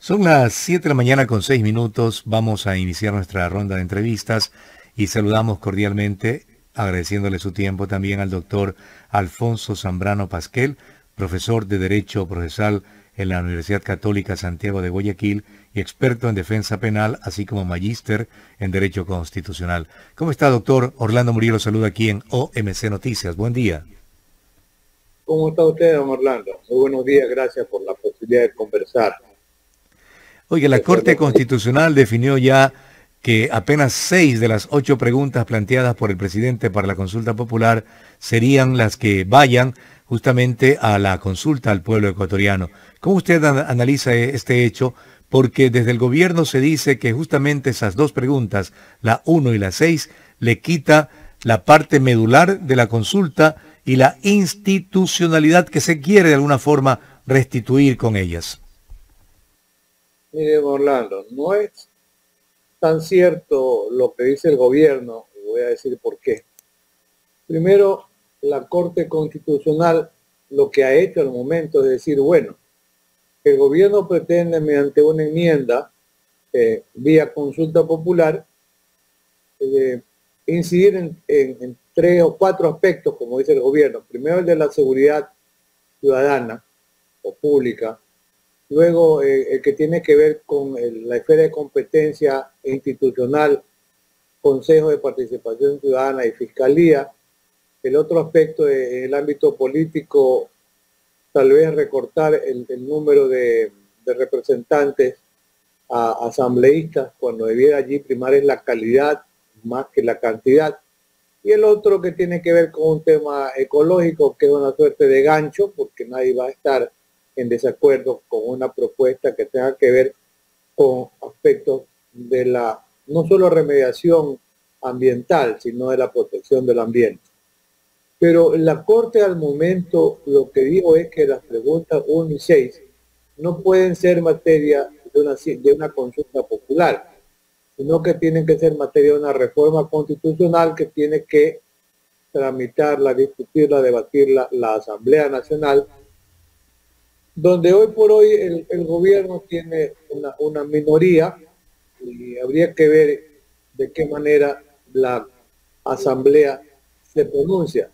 Son las 7 de la mañana con 6 minutos. Vamos a iniciar nuestra ronda de entrevistas y saludamos cordialmente, agradeciéndole su tiempo también al doctor Alfonso Zambrano Pasquel, profesor de Derecho Procesal en la Universidad Católica Santiago de Guayaquil y experto en defensa penal, así como magíster en Derecho Constitucional. ¿Cómo está, doctor? Orlando Murillo lo saluda aquí en OMC Noticias. Buen día. ¿Cómo está usted, don Orlando? Muy buenos días, gracias por la posibilidad de conversar. Oye, De la Corte acuerdo con Constitucional definió ya que apenas 6 de las 8 preguntas planteadas por el presidente para la consulta popular serían las que vayan justamente a la consulta al pueblo ecuatoriano. ¿Cómo usted analiza este hecho? Porque desde el gobierno se dice que justamente esas dos preguntas, la 1 y la 6, le quita la parte medular de la consulta y la institucionalidad que se quiere de alguna forma restituir con ellas. Mire, don Orlando, no es tan cierto lo que dice el gobierno, y voy a decir por qué. Primero, la Corte Constitucional lo que ha hecho al momento es decir, bueno, el gobierno pretende mediante una enmienda vía consulta popular eh, incidir en tres o cuatro aspectos, como dice el gobierno. Primero, el de la seguridad ciudadana o pública. Luego, el que tiene que ver con la esfera de competencia institucional, Consejo de Participación Ciudadana y Fiscalía. El otro aspecto en el ámbito político, tal vez recortar el número de representantes a asambleístas cuando debiera allí primar es la calidad más que la cantidad. Y el otro que tiene que ver con un tema ecológico, que es una suerte de gancho, porque nadie va a estar en desacuerdo con una propuesta que tenga que ver con aspectos de la, no solo remediación ambiental, sino de la protección del ambiente. Pero la Corte al momento lo que dijo es que las preguntas 1 y 6 no pueden ser materia de una consulta popular, sino que tienen que ser materia de una reforma constitucional que tiene que tramitarla, discutirla, debatirla la Asamblea Nacional, donde hoy por hoy el gobierno tiene una minoría y habría que ver de qué manera la Asamblea se pronuncia,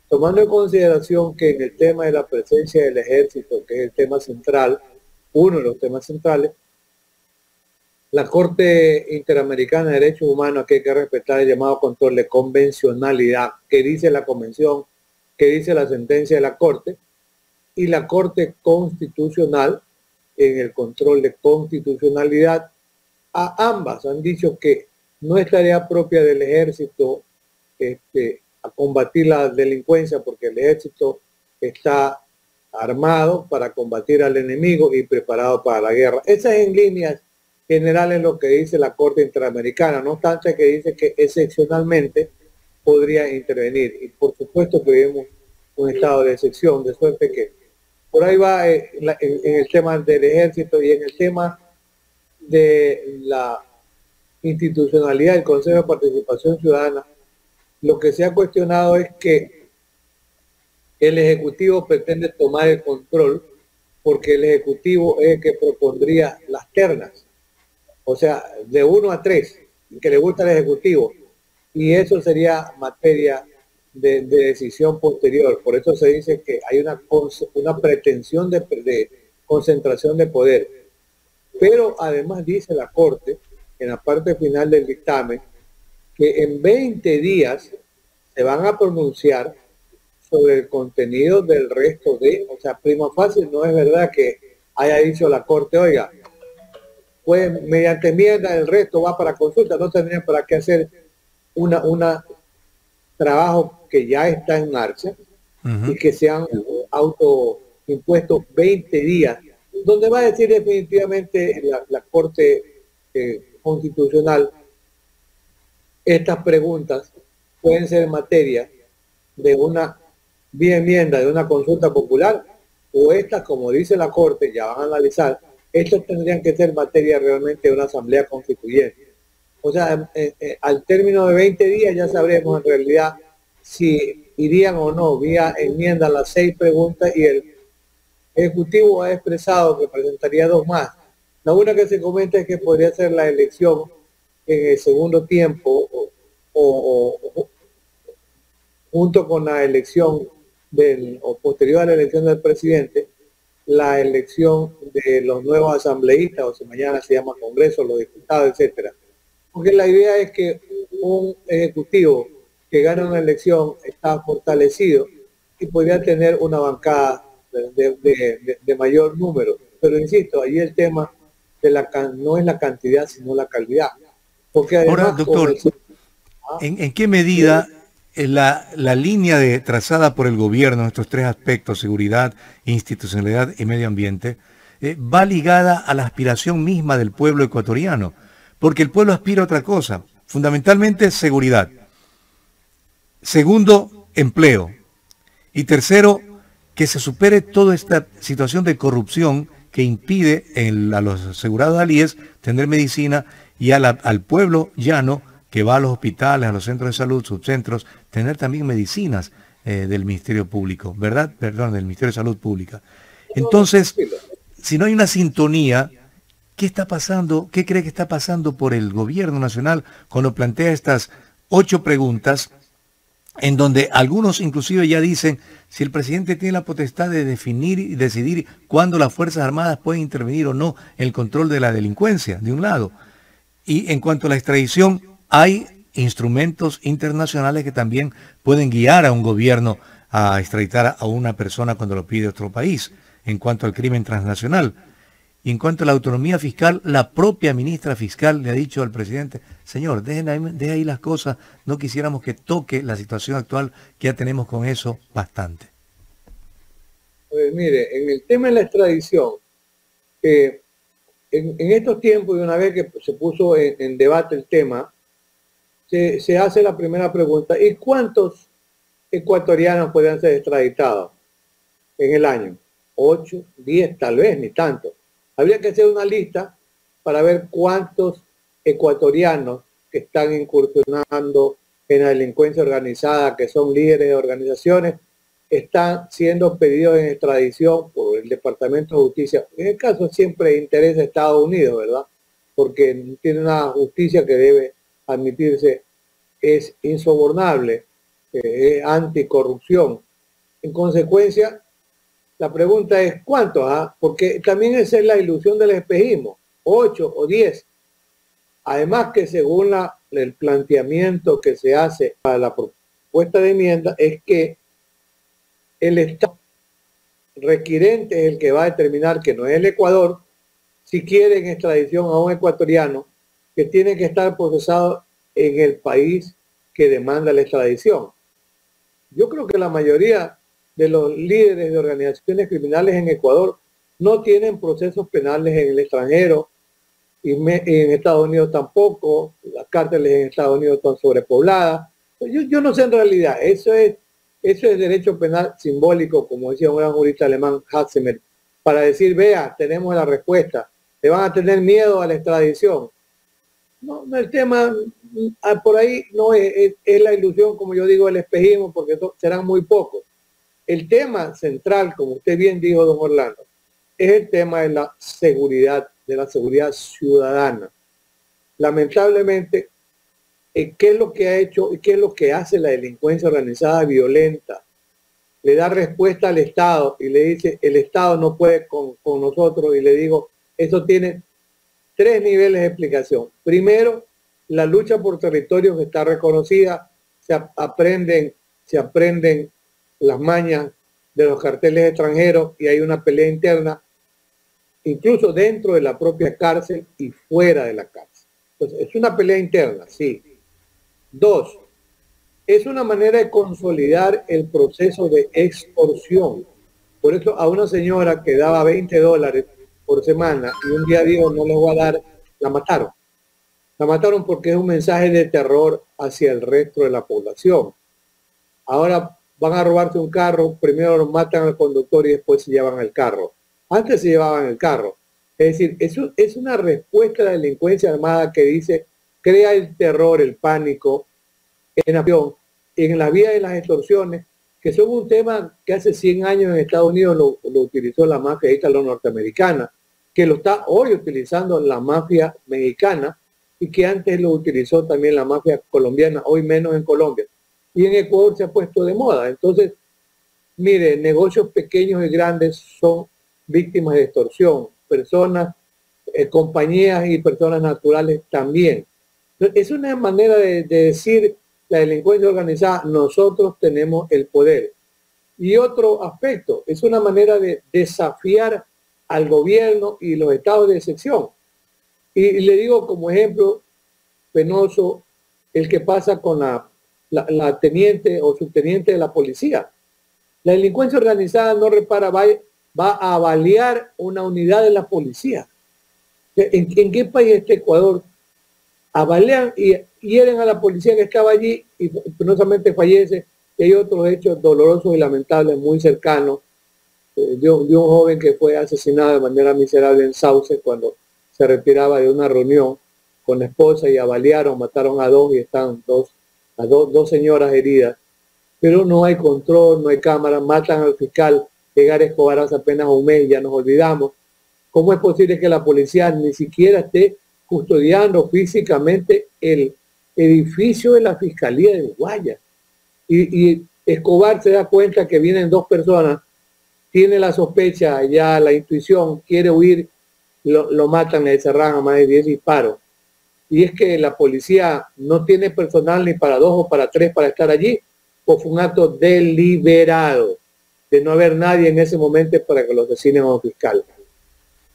tomando en consideración que en el tema de la presencia del ejército, que es el tema central, uno de los temas centrales, la Corte Interamericana de Derechos Humanos, que hay que respetar el llamado control de convencionalidad, que dice la convención, que dice la sentencia de la Corte, y la Corte Constitucional, en el control de constitucionalidad, a ambas han dicho que no es tarea propia del ejército a combatir la delincuencia, porque el ejército está armado para combatir al enemigo y preparado para la guerra. Esa es en líneas generales lo que dice la Corte Interamericana, no obstante que dice que excepcionalmente podría intervenir. Y por supuesto que vivimos un estado de excepción, de suerte que por ahí va en el tema del ejército y en el tema de la institucionalidad del Consejo de Participación Ciudadana. Lo que se ha cuestionado es que el Ejecutivo pretende tomar el control porque el Ejecutivo es el que propondría las ternas, o sea, de 1 a 3, que le gusta al Ejecutivo, y eso sería materia de decisión posterior. Por eso se dice que hay una pretensión de concentración de poder. Pero además dice la Corte, en la parte final del dictamen, que en 20 días se van a pronunciar sobre el contenido del resto de, o sea, prima facie no es verdad que haya dicho la Corte, oiga, pues mediante enmienda el resto va para consulta, no tendrían para qué hacer una trabajo que ya está en marcha y que se han autoimpuesto 20 días, donde va a decir definitivamente la Corte Constitucional, estas preguntas pueden ser materia de una vía enmienda, de una consulta popular, o estas, como dice la Corte, ya van a analizar, estas tendrían que ser materia realmente de una asamblea constituyente. O sea, al término de 20 días ya sabremos en realidad si irían o no vía enmienda las 6 preguntas, y el Ejecutivo ha expresado que presentaría 2 más, La una que se comenta es que podría ser la elección en el segundo tiempo o junto con la elección o posterior a la elección del presidente, la elección de los nuevos asambleístas, o si mañana se llama Congreso, los diputados, etcétera. Porque la idea es que un ejecutivo que gana una elección está fortalecido y podría tener una bancada de mayor número. Pero insisto, ahí el tema no es la cantidad, sino la calidad. Porque Ahora, además, doctor, ¿en qué medida la línea trazada por el gobierno en estos tres aspectos, seguridad, institucionalidad y medio ambiente, va ligada a la aspiración misma del pueblo ecuatoriano? Porque el pueblo aspira a otra cosa, fundamentalmente seguridad. Segundo, empleo. Y tercero, que se supere toda esta situación de corrupción que impide a los asegurados alíes tener medicina y al pueblo llano que va a los hospitales, a los centros de salud, subcentros, tener también medicinas del Ministerio Público, ¿verdad? Perdón, del Ministerio de Salud Pública. Entonces, si no hay una sintonía, ¿qué está pasando? ¿Qué cree que está pasando por el gobierno nacional cuando plantea estas 8 preguntas? En donde algunos inclusive ya dicen, si el presidente tiene la potestad de definir y decidir cuándo las Fuerzas Armadas pueden intervenir o no en el control de la delincuencia, de un lado. Y en cuanto a la extradición, hay instrumentos internacionales que también pueden guiar a un gobierno a extraditar a una persona cuando lo pide otro país, en cuanto al crimen transnacional. Y en cuanto a la autonomía fiscal, la propia ministra fiscal le ha dicho al presidente, señor, deje ahí las cosas, no quisiéramos que toque la situación actual, que ya tenemos con eso bastante. Pues mire, en el tema de la extradición, en estos tiempos, y una vez que se puso en debate el tema, se hace la primera pregunta, ¿y cuántos ecuatorianos podrían ser extraditados en el año? 8, 10, tal vez, ni tanto. Habría que hacer una lista para ver cuántos ecuatorianos que están incursionando en la delincuencia organizada, que son líderes de organizaciones, están siendo pedidos en extradición por el Departamento de Justicia. En el caso siempre interesa a Estados Unidos, ¿verdad? Porque tiene una justicia que debe admitirse, es insobornable, es anticorrupción. En consecuencia, la pregunta es ¿cuántos? Porque también esa es la ilusión del espejismo, 8 o 10. Además que según el planteamiento que se hace para la propuesta de enmienda es que el Estado requirente es el que va a determinar, que no es el Ecuador, si quieren extradición a un ecuatoriano que tiene que estar procesado en el país que demanda la extradición. Yo creo que la mayoría de los líderes de organizaciones criminales en Ecuador no tienen procesos penales en el extranjero y en Estados Unidos tampoco. Las cárceles en Estados Unidos están sobrepobladas. Yo no sé en realidad, eso es derecho penal simbólico, como decía un gran jurista alemán, Hatzemer, para decir, vea, tenemos la respuesta, le van a tener miedo a la extradición. No, el tema por ahí no es la ilusión, como yo digo, el espejismo, porque serán muy pocos. El tema central, como usted bien dijo, don Orlando, es el tema de la seguridad ciudadana. Lamentablemente, ¿qué es lo que ha hecho y qué es lo que hace la delincuencia organizada violenta? Le da respuesta al Estado y le dice, el Estado no puede con nosotros, y le digo, eso tiene 3 niveles de explicación. Primero, la lucha por territorios que está reconocida, se aprenden las mañas de los carteles extranjeros y hay una pelea interna, incluso dentro de la propia cárcel y fuera de la cárcel. Entonces, es una pelea interna, sí. 2, es una manera de consolidar el proceso de extorsión. Por eso a una señora que daba $20 por semana y un día dijo no les voy a dar, la mataron. La mataron porque es un mensaje de terror hacia el resto de la población. Ahora van a robarse un carro, primero lo matan al conductor y después se llevan el carro. Antes se llevaban el carro. Es decir, eso es una respuesta a la delincuencia armada que dice, crea el terror, el pánico en la nación, en la vía de las extorsiones, que son un tema que hace 100 años en Estados Unidos lo utilizó la mafia ítalo-norteamericana. que lo está hoy utilizando la mafia mexicana y que antes lo utilizó también la mafia colombiana, hoy menos en Colombia. Y en Ecuador se ha puesto de moda. Entonces, mire, negocios pequeños y grandes son víctimas de extorsión, personas, compañías y personas naturales también. Es una manera de decir la delincuencia organizada, nosotros tenemos el poder. Y otro aspecto, es una manera de desafiar al gobierno y los estados de excepción. Y le digo como ejemplo penoso el que pasa con la teniente o subteniente de la policía. La delincuencia organizada no repara, va a balear una unidad de la policía. ¿En qué país está Ecuador? Balean y hieren a la policía que estaba allí y penosamente fallece. Y hay otros hechos dolorosos y lamentables muy cercanos de un joven que fue asesinado de manera miserable en Sauce cuando se retiraba de una reunión con la esposa y balearon, mataron a dos y están dos señoras heridas. Pero no hay control, no hay cámara, matan al fiscal Edgar Escobar hace apenas un mes, ya nos olvidamos. ¿Cómo es posible que la policía ni siquiera esté custodiando físicamente el edificio de la Fiscalía de Guayas? Y Escobar se da cuenta que vienen dos personas, tiene la sospecha, ya la intuición, quiere huir, lo matan, le cerran a más de 10 disparos. Y es que la policía no tiene personal ni para 2 o para 3 para estar allí, o fue un acto deliberado de no haber nadie en ese momento para que lo asesinen a un fiscal.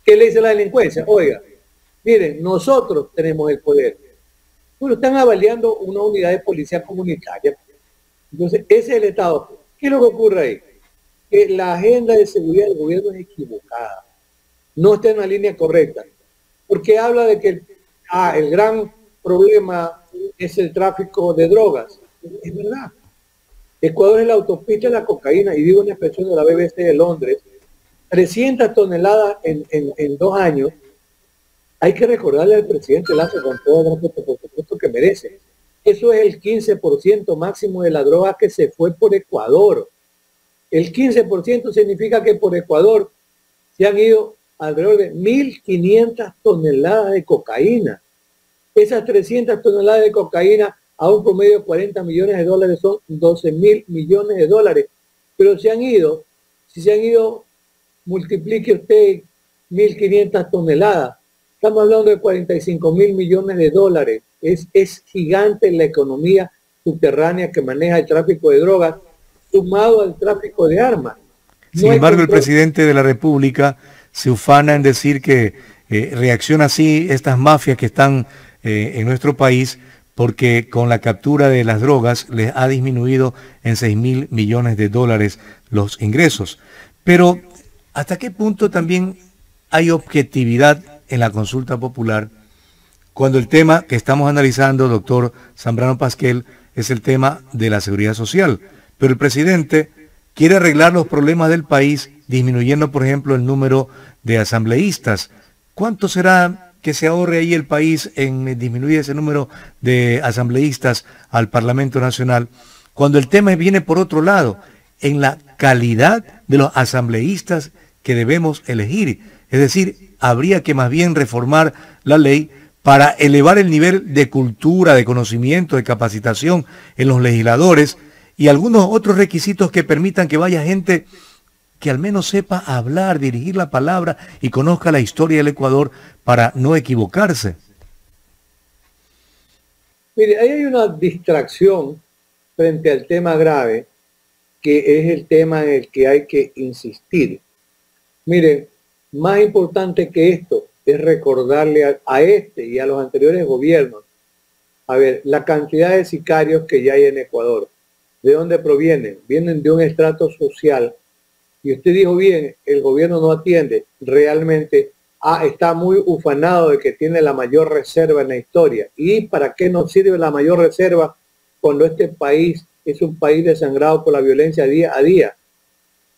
¿Qué le dice la delincuencia? Oiga, miren, nosotros tenemos el poder. Bueno, están avaliando una unidad de policía comunitaria. Entonces, ese es el Estado. ¿Qué es lo que ocurre ahí? Que la agenda de seguridad del gobierno es equivocada. No está en la línea correcta. Porque habla de que el gran problema es el tráfico de drogas. Es verdad. Ecuador es la autopista de la cocaína, y digo una expresión de la BBC de Londres, 300 toneladas en 2 años. Hay que recordarle al presidente Lazo con todo el respeto, por supuesto, que merece. Eso es el 15% máximo de la droga que se fue por Ecuador. El 15% significa que por Ecuador se han ido alrededor de 1.500 toneladas de cocaína. Esas 300 toneladas de cocaína a un promedio de 40 millones de dólares son 12.000 millones de dólares. Pero si se han ido, multiplique usted 1.500 toneladas. Estamos hablando de 45.000 millones de dólares. Es gigante la economía subterránea que maneja el tráfico de drogas, sumado al tráfico de armas. Sin embargo, el presidente de la República se ufana en decir que reacciona así estas mafias que están en nuestro país, porque con la captura de las drogas les ha disminuido en 6.000 millones de dólares los ingresos. Pero, ¿hasta qué punto también hay objetividad en la consulta popular cuando el tema que estamos analizando, doctor Zambrano Pasquel, es el tema de la seguridad social? Pero el presidente quiere arreglar los problemas del país disminuyendo, por ejemplo, el número de asambleístas. ¿Cuánto será que se ahorre ahí el país en disminuir ese número de asambleístas al Parlamento Nacional, cuando el tema viene por otro lado, en la calidad de los asambleístas que debemos elegir? Es decir, habría que más bien reformar la ley para elevar el nivel de cultura, de conocimiento, de capacitación en los legisladores y algunos otros requisitos que permitan que vaya gente que al menos sepa hablar, dirigir la palabra y conozca la historia del Ecuador para no equivocarse. Mire, ahí hay una distracción frente al tema grave, que es el tema en el que hay que insistir. Mire, más importante que esto es recordarle a este y a los anteriores gobiernos, a ver, la cantidad de sicarios que ya hay en Ecuador. ¿De dónde provienen? Vienen de un estrato social. Y usted dijo bien, el gobierno no atiende. Realmente está muy ufanado de que tiene la mayor reserva en la historia. ¿Y para qué nos sirve la mayor reserva cuando este país es un país desangrado por la violencia día a día?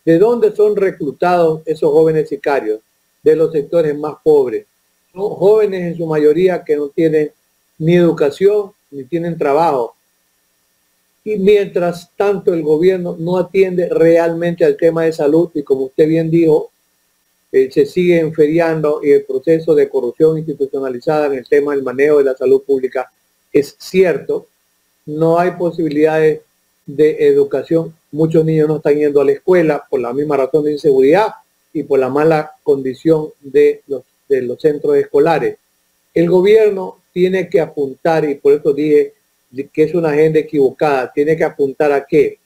¿De dónde son reclutados esos jóvenes sicarios? De los sectores más pobres. Son jóvenes en su mayoría que no tienen ni educación ni tienen trabajo. Y mientras tanto el gobierno no atiende realmente al tema de salud, y como usted bien dijo, se sigue enferiando y el proceso de corrupción institucionalizada en el tema del manejo de la salud pública es cierto. No hay posibilidades de educación. Muchos niños no están yendo a la escuela por la misma razón de inseguridad y por la mala condición de los centros escolares. El gobierno tiene que apuntar, y por eso dije que es una agenda equivocada, tiene que apuntar ¿a qué?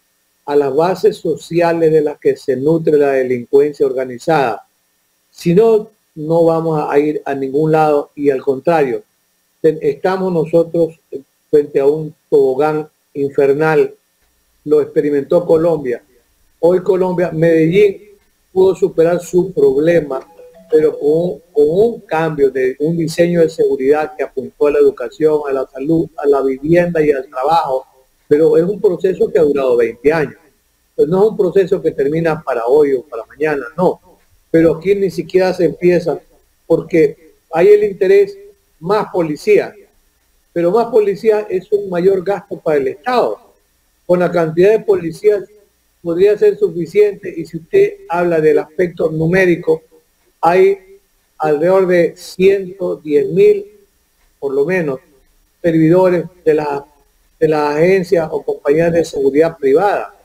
A las bases sociales de las que se nutre la delincuencia organizada. Si no, no vamos a ir a ningún lado, y al contrario, estamos nosotros frente a un tobogán infernal. Lo experimentó Colombia. Hoy Colombia, Medellín pudo superar su problema, pero con un cambio de un diseño de seguridad que apuntó a la educación, a la salud, a la vivienda y al trabajo. Pero es un proceso que ha durado 20 años. Pues no es un proceso que termina para hoy o para mañana, no. Pero aquí ni siquiera se empieza, porque hay el interés más policía. Pero más policía es un mayor gasto para el Estado. Con la cantidad de policías podría ser suficiente, y si usted habla del aspecto numérico, hay alrededor de 110.000, por lo menos, servidores de las agencias o compañías de seguridad privada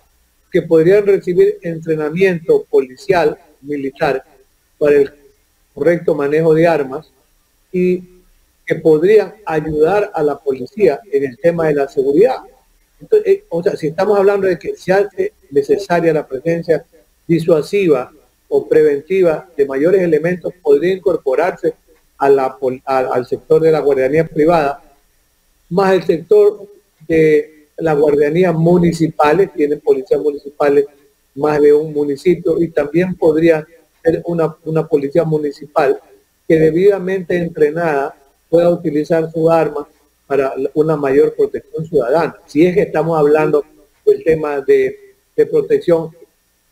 que podrían recibir entrenamiento policial, militar, para el correcto manejo de armas, y que podrían ayudar a la policía en el tema de la seguridad. Entonces, o sea, si estamos hablando de que se hace necesaria la presencia disuasiva o preventiva de mayores elementos, podría incorporarse al sector de la guardianía privada, más el sector de las guardianías municipales. Tienen policías municipales más de un municipio, y también podría ser una policía municipal que debidamente entrenada pueda utilizar su arma para una mayor protección ciudadana. Si es que estamos hablando del tema de protección,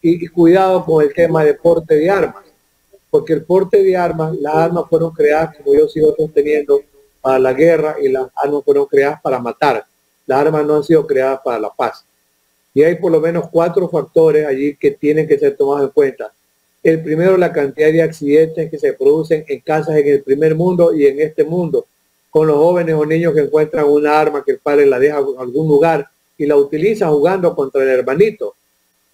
y cuidado con el tema de porte de armas, porque el porte de armas, las armas fueron creadas, como yo sigo sosteniendo, para la guerra, y las armas fueron creadas para matar. Las armas no han sido creadas para la paz. Y hay por lo menos 4 factores allí que tienen que ser tomados en cuenta. El primero, la cantidad de accidentes que se producen en casas en el primer mundo y en este mundo, con los jóvenes o niños que encuentran una arma que el padre la deja en algún lugar y la utiliza jugando contra el hermanito.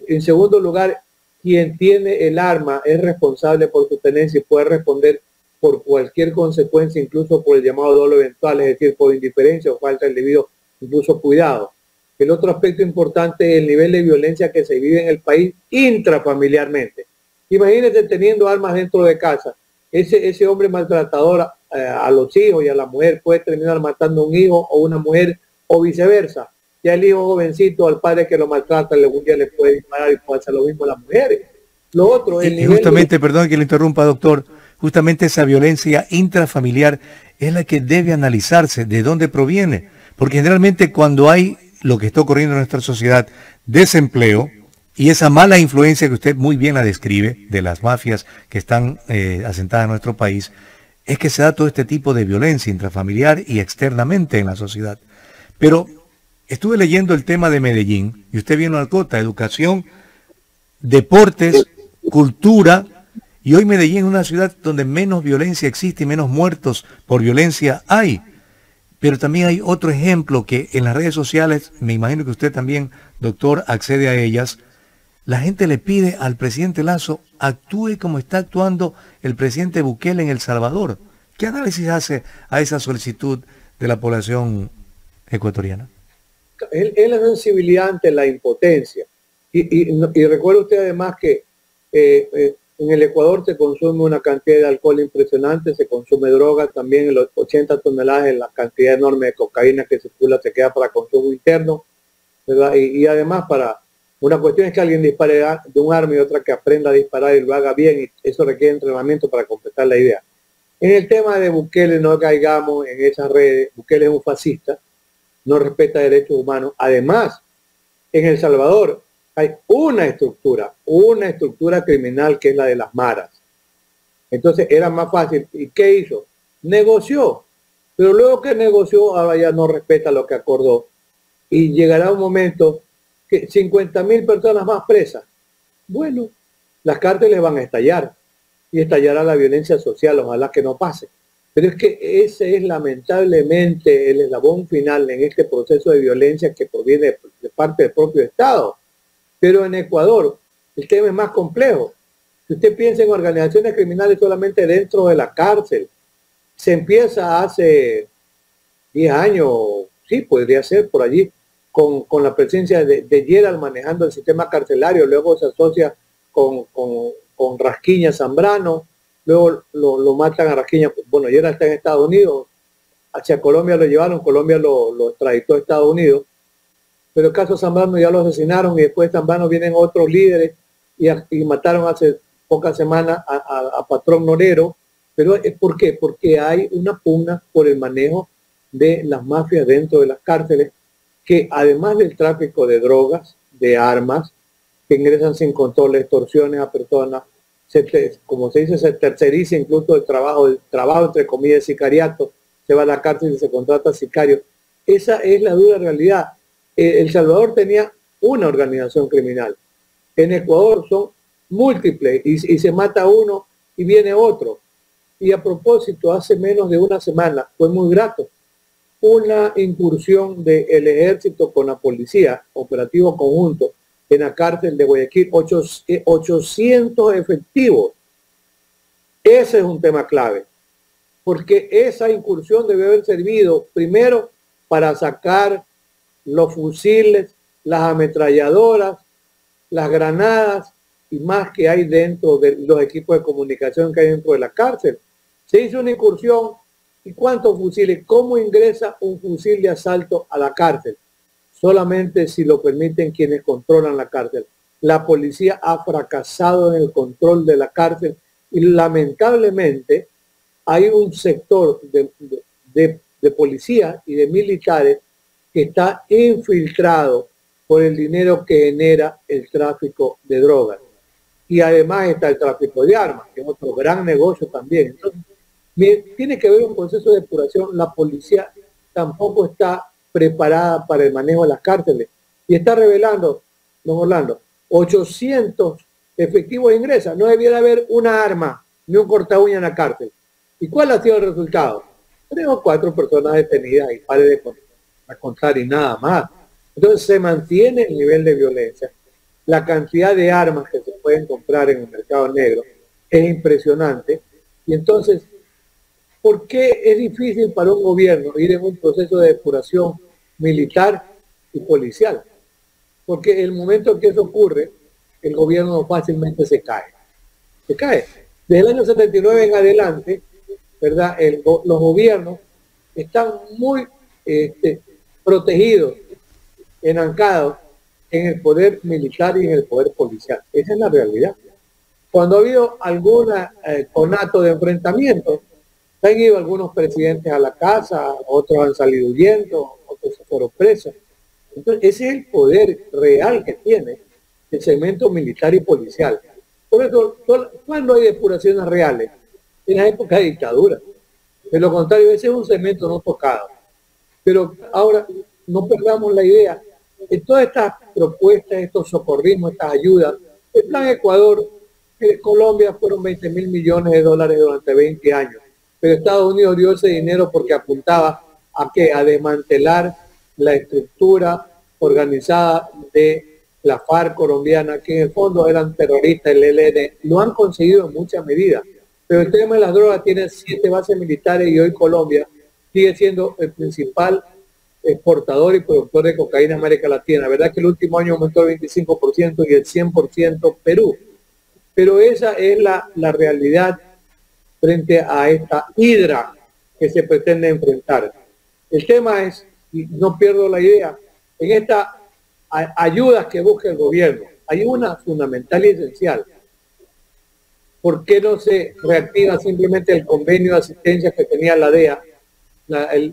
En segundo lugar, quien tiene el arma es responsable por su tenencia y puede responder por cualquier consecuencia, incluso por el llamado dolo eventual, es decir, por indiferencia o falta del debido incluso cuidado. El otro aspecto importante es el nivel de violencia que se vive en el país intrafamiliarmente. Imagínense teniendo armas dentro de casa. Ese hombre maltratador a los hijos y a la mujer puede terminar matando a un hijo o una mujer, o viceversa. Ya el hijo jovencito al padre que lo maltrata algún día le puede disparar, y puede hacer lo mismo a las mujeres. Lo otro es el nivel justamente, perdón que le interrumpa, doctor, justamente esa violencia intrafamiliar es la que debe analizarse, de dónde proviene. Porque generalmente cuando hay lo que está ocurriendo en nuestra sociedad, desempleo, y esa mala influencia que usted muy bien la describe, de las mafias que están asentadas en nuestro país, es que se da todo este tipo de violencia intrafamiliar y externamente en la sociedad. Pero estuve leyendo el tema de Medellín, y usted vino al COTA, educación, deportes, cultura, y hoy Medellín es una ciudad donde menos violencia existe y menos muertos por violencia hay. Pero también hay otro ejemplo que en las redes sociales, me imagino que usted también, doctor, accede a ellas. La gente le pide al presidente Lasso actúe como está actuando el presidente Bukele en El Salvador. ¿Qué análisis hace a esa solicitud de la población ecuatoriana? Es la sensibilidad ante la impotencia. Y recuerde usted además que en el Ecuador se consume una cantidad de alcohol impresionante, se consume droga también, en los 80 toneladas, en la cantidad enorme de cocaína que circula se queda para consumo interno, ¿verdad? Y además, para una cuestión es que alguien dispare de un arma, y otra que aprenda a disparar y lo haga bien, y eso requiere entrenamiento para completar la idea. En el tema de Bukele, no caigamos en esas redes. Bukele es un fascista, no respeta derechos humanos. Además, en El Salvador hay una estructura criminal que es la de las maras. Entonces era más fácil. ¿Y qué hizo? Negoció. Pero luego que negoció, ahora ya no respeta lo que acordó. Y llegará un momento que 50.000 personas más presas. Bueno, las cárteles van a estallar. y estallará la violencia social, ojalá que no pase. Pero es que ese es lamentablemente el eslabón final en este proceso de violencia que proviene de parte del propio Estado. Pero en Ecuador el tema es más complejo. Si usted piensa en organizaciones criminales solamente dentro de la cárcel, se empieza hace 10 años, sí, podría ser por allí, con la presencia de Gerald manejando el sistema carcelario, luego se asocia con Rasquiña Zambrano, luego lo matan a Rasquiña, bueno, Gerald está en Estados Unidos, hacia Colombia lo llevaron, Colombia lo extraditó a Estados Unidos, pero el caso Zambrano ya lo asesinaron y después de Zambrano vienen otros líderes y mataron hace pocas semanas a Patrón Norero. Pero ¿por qué? Porque hay una pugna por el manejo de las mafias dentro de las cárceles, que además del tráfico de drogas, de armas, que ingresan sin control, extorsiones a personas, como se dice, se terceriza incluso el trabajo entre comillas, sicariato, se va a la cárcel y se contrata sicarios. Esa es la dura realidad. El Salvador tenía una organización criminal. En Ecuador son múltiples y se mata uno y viene otro. Y a propósito, hace menos de una semana, fue muy grato, una incursión del ejército con la policía, operativo conjunto, en la cárcel de Guayaquil, 800 efectivos. Ese es un tema clave, porque esa incursión debe haber servido primero para sacar los fusiles, las ametralladoras, las granadas y más que hay dentro de los equipos de comunicación que hay dentro de la cárcel. Se hizo una incursión. ¿Y cuántos fusiles? ¿Cómo ingresa un fusil de asalto a la cárcel? Solamente si lo permiten quienes controlan la cárcel. La policía ha fracasado en el control de la cárcel y lamentablemente hay un sector de policía y de militares que está infiltrado por el dinero que genera el tráfico de drogas. Y además está el tráfico de armas, que es otro gran negocio también. Entonces, tiene que haber un proceso de depuración. La policía tampoco está preparada para el manejo de las cárceles. Y está revelando, don Orlando, 800 efectivos ingresan. No debiera haber una arma ni un corta uña en la cárcel. ¿Y cuál ha sido el resultado? 3 o 4 personas detenidas y pare de contar y nada más. Entonces se mantiene el nivel de violencia. La cantidad de armas que se pueden comprar en el mercado negro es impresionante. Y entonces, ¿por qué es difícil para un gobierno ir en un proceso de depuración militar y policial? Porque el momento en que eso ocurre, el gobierno fácilmente se cae. Se cae. Desde el año 79 en adelante, ¿verdad? Los gobiernos están muy protegidos, enancados en el poder militar y en el poder policial. Esa es la realidad. Cuando ha habido algún conato de enfrentamiento, han ido algunos presidentes a la casa, otros han salido huyendo, otros se fueron presos. Entonces, ese es el poder real que tiene el segmento militar y policial. Por eso, ¿cuándo hay depuraciones reales? En la época de dictadura. De lo contrario, ese es un segmento no tocado. Pero ahora, no perdamos la idea. En todas estas propuestas, estos socorrismos, estas ayudas, el Plan Ecuador, Colombia fueron 20.000 millones de dólares durante 20 años. Pero Estados Unidos dio ese dinero porque apuntaba a ¿qué? A desmantelar la estructura organizada de la FARC colombiana, que en el fondo eran terroristas, el ELN. Lo han conseguido en muchas medidas. Pero el tema de las drogas tiene 7 bases militares y hoy Colombia sigue siendo el principal exportador y productor de cocaína en América Latina. La verdad que el último año aumentó el 25% y el 100% Perú. Pero esa es la realidad frente a esta hidra que se pretende enfrentar. El tema es, y no pierdo la idea, en estas ayudas que busca el gobierno, hay una fundamental y esencial. ¿Por qué no se reactiva simplemente el convenio de asistencia que tenía la DEA,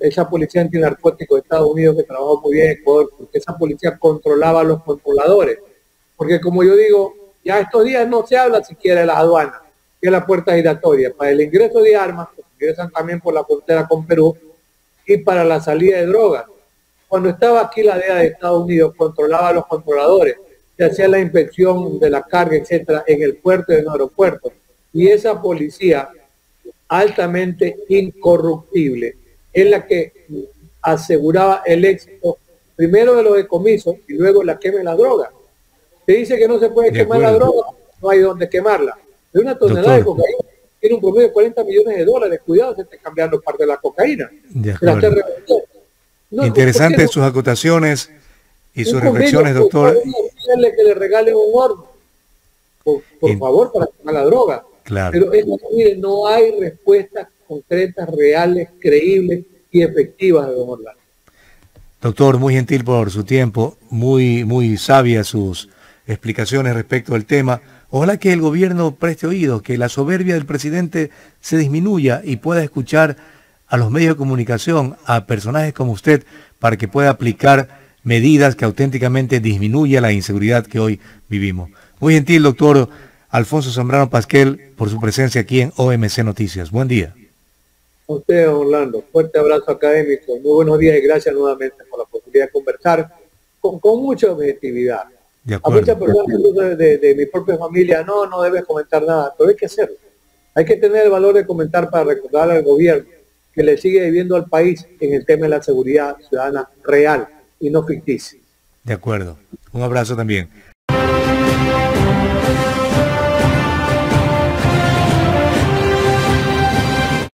esa policía antinarcótico de Estados Unidos que trabajó muy bien en Ecuador? Porque esa policía controlaba a los controladores. Porque como yo digo, ya estos días no se habla siquiera de las aduanas, que es la puerta giratoria, para el ingreso de armas, que ingresan también por la frontera con Perú, y para la salida de drogas. Cuando estaba aquí la DEA de Estados Unidos, controlaba a los controladores, se hacía la inspección de la carga, etcétera, en el puerto y en el aeropuerto. Y esa policía altamente incorruptible es la que aseguraba el éxito primero de los decomisos y luego la quema de la droga. Se dice que no se puede quemar la droga, no hay donde quemarla. De una tonelada de cocaína tiene un promedio de 40 millones de dólares. Cuidado, se está cambiando parte de la cocaína. Interesantes sus acotaciones y sus reflexiones, doctor. Que le regalen un horno, por favor, para quemar la droga. Claro. Pero mire, no hay respuestas concretas, reales, creíbles y efectivas de don Orlando. Doctor, muy gentil por su tiempo, muy sabias sus explicaciones respecto al tema. Ojalá que el gobierno preste oído, que la soberbia del presidente se disminuya y pueda escuchar a los medios de comunicación, a personajes como usted, para que pueda aplicar medidas que auténticamente disminuya la inseguridad que hoy vivimos. Muy gentil, doctor Alfonso Zambrano Pasquel, por su presencia aquí en OMC Noticias. Buen día. A usted, Orlando. Fuerte abrazo académico. Muy buenos días y gracias nuevamente por la oportunidad de conversar con mucha objetividad. A muchas personas de mi propia familia, no debes comentar nada, pero hay que hacerlo. Hay que tener el valor de comentar para recordar al gobierno que le sigue debiendo al país en el tema de la seguridad ciudadana real y no ficticia. De acuerdo. Un abrazo también.